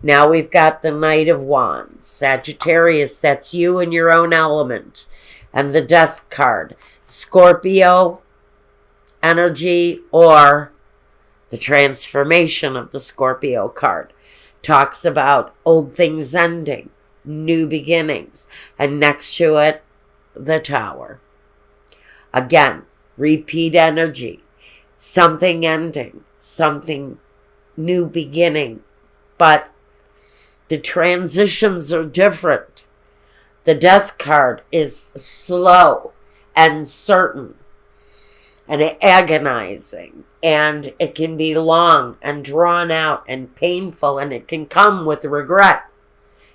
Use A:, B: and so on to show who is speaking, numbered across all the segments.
A: Now we've got the Knight of Wands. Sagittarius, that's you in your own element. And the Death card. Scorpio energy, or the transformation of the Scorpio card. Talks about old things ending, new beginnings. And next to it, the Tower. Again, repeat energy. Something ending, something new beginning. But the transitions are different. The Death card is slow and certain and agonizing, and it can be long and drawn out and painful, and it can come with regret.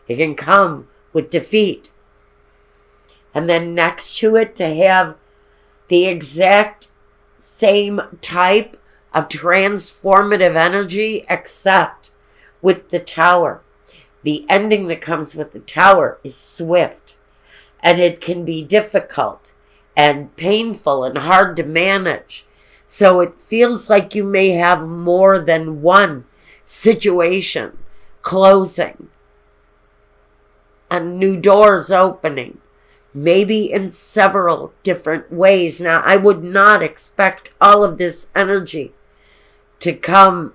A: It can come with defeat. And then next to it, to have the exact same type of transformative energy, except with the Tower. The ending that comes with the Tower is swift, and it can be difficult and painful and hard to manage. So it feels like you may have more than one situation closing and new doors opening, maybe in several different ways. Now, I would not expect all of this energy to come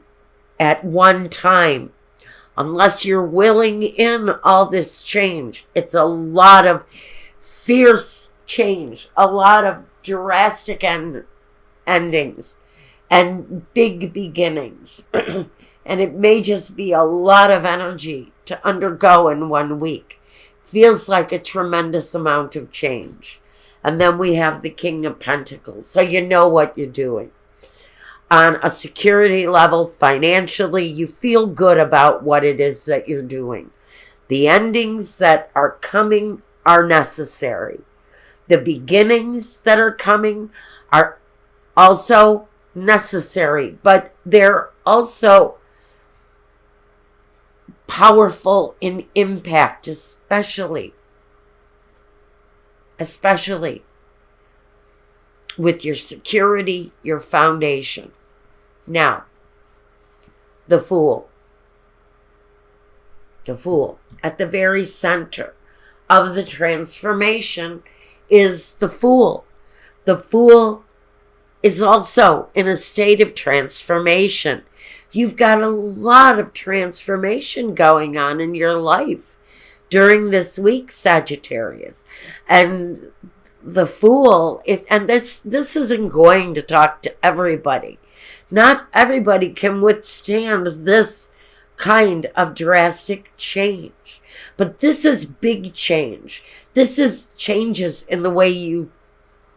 A: at one time unless you're willing in all this change. It's a lot of fierce change, a lot of drastic endings and big beginnings. And it may just be a lot of energy to undergo in 1 week. Feels like a tremendous amount of change. And then we have the King of Pentacles. So you know what you're doing. On a security level, financially, you feel good about what it is that you're doing. The endings that are coming are necessary. The beginnings that are coming are also necessary, but they're also powerful in impact, especially with your security, your foundation. Now, the Fool. The Fool. At the very center of the transformation is the Fool. The Fool is also in a state of transformation. You've got a lot of transformation going on in your life during this week, Sagittarius. And the Fool, this isn't going to talk to everybody. Not everybody can withstand this kind of drastic change. But this is big change. This is changes in the way you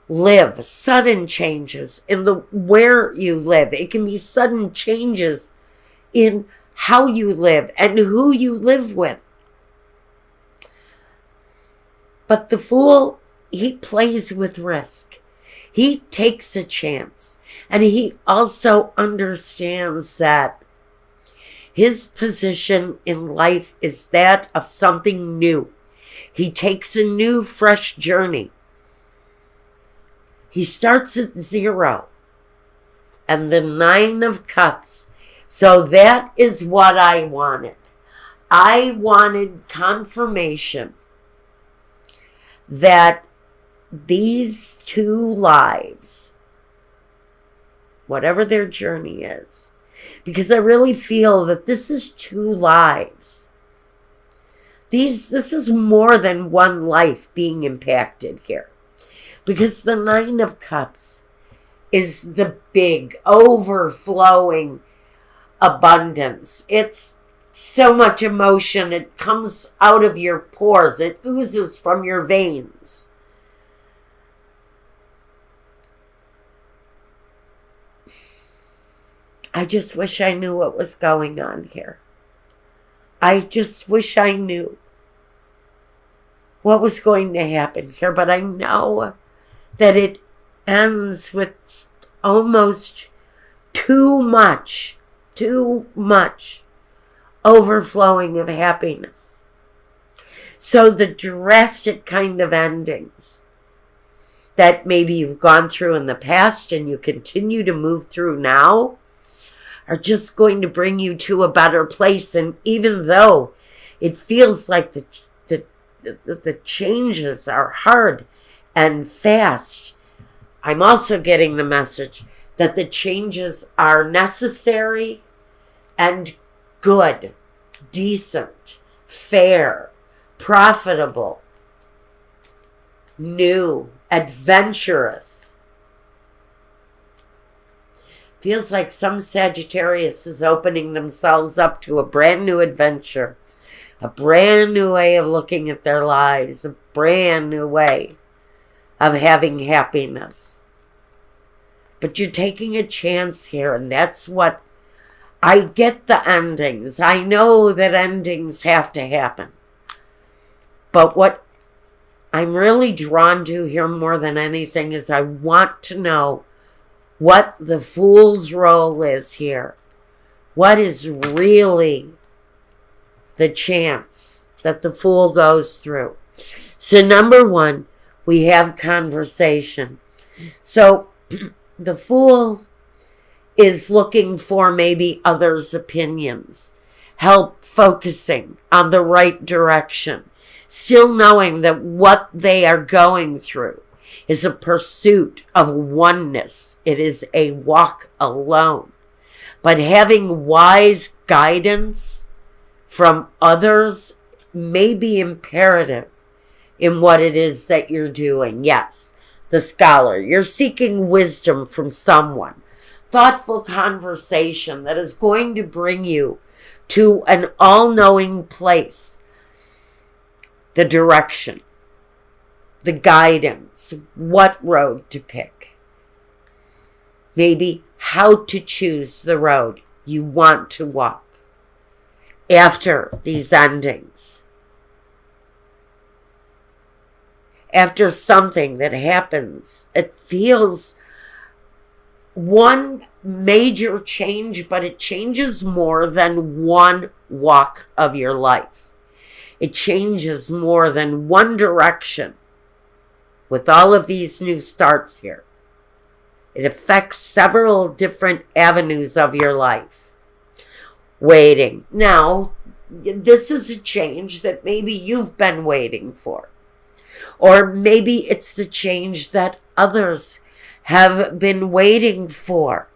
A: live, sudden changes in the where you live. It can be sudden changes in how you live and who you live with. But the Fool, he plays with risk. He takes a chance. And he also understands that his position in life is that of something new. He takes a new, fresh journey. He starts at 0. And the 9 of Cups. So that is what I wanted. I wanted confirmation that these two lives, whatever their journey is, because I really feel that this is 2 lives. This is more than one life being impacted here. Because the 9 of Cups is the big, overflowing abundance. It's so much emotion. It comes out of your pores. It oozes from your veins. I just wish I knew what was going on here. I just wish I knew what was going to happen here. But I know that it ends with almost too much overflowing of happiness. So the drastic kind of endings that maybe you've gone through in the past and you continue to move through now are just going to bring you to a better place. And even though it feels like the changes are hard and fast, I'm also getting the message that the changes are necessary and good, decent, fair, profitable, new, adventurous. Feels like some Sagittarius is opening themselves up to a brand new adventure, a brand new way of looking at their lives, a brand new way of having happiness. But you're taking a chance here, and that's what I get. The endings. I know that endings have to happen. But what I'm really drawn to here more than anything is I want to know what the Fool's role is here. What is really the chance that the Fool goes through? So number one, we have conversation. So the Fool is looking for maybe others' opinions, help focusing on the right direction, still knowing that what they are going through is a pursuit of oneness. It is a walk alone. But having wise guidance from others may be imperative in what it is that you're doing. Yes, the scholar. You're seeking wisdom from someone. Thoughtful conversation that is going to bring you to an all-knowing place. The direction. The guidance, what road to pick. Maybe how to choose the road you want to walk after these endings. After something that happens, it feels one major change, but it changes more than one walk of your life. It changes more than one direction. With all of these new starts here, it affects several different avenues of your life. Waiting. Now, this is a change that maybe you've been waiting for. Or maybe it's the change that others have been waiting for.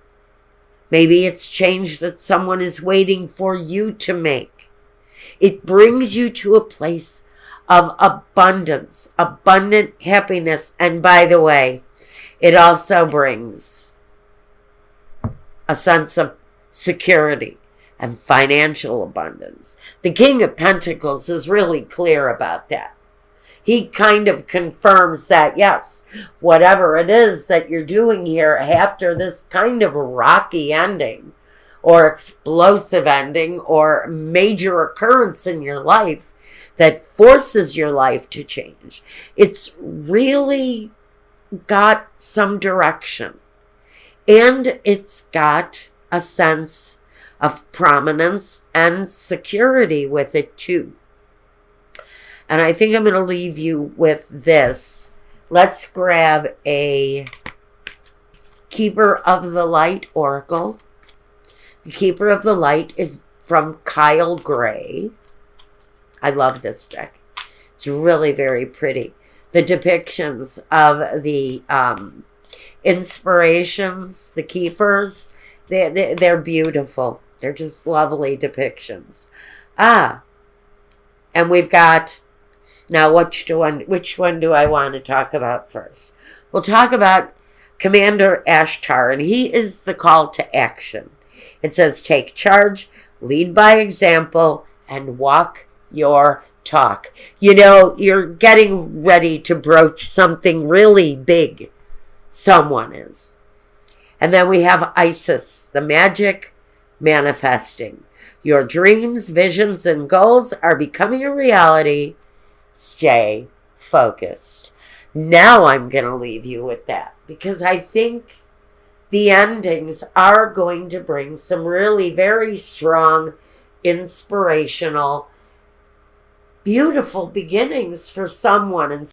A: Maybe it's change that someone is waiting for you to make. It brings you to a place of abundance, abundant happiness. And by the way, it also brings a sense of security and financial abundance. The King of Pentacles is really clear about that. He kind of confirms that, yes, whatever it is that you're doing here after this kind of rocky ending or explosive ending or major occurrence in your life that forces your life to change, it's really got some direction. And it's got a sense of prominence and security with it too. And I think I'm going to leave you with this. Let's grab a Keeper of the Light Oracle. The Keeper of the Light is from Kyle Gray. I love this deck. It's really very pretty. The depictions of the inspirations, the keepers, they're beautiful. They're just lovely depictions. And we've got, now which one do I want to talk about first? We'll talk about Commander Ashtar, and he is the call to action. It says, take charge, lead by example, and walk your talk. You know, you're getting ready to broach something really big. Someone is. And then we have Isis, the magic manifesting. Your dreams, visions, and goals are becoming a reality. Stay focused. Now I'm going to leave you with that because I think the endings are going to bring some really very strong, inspirational, beautiful beginnings for someone. And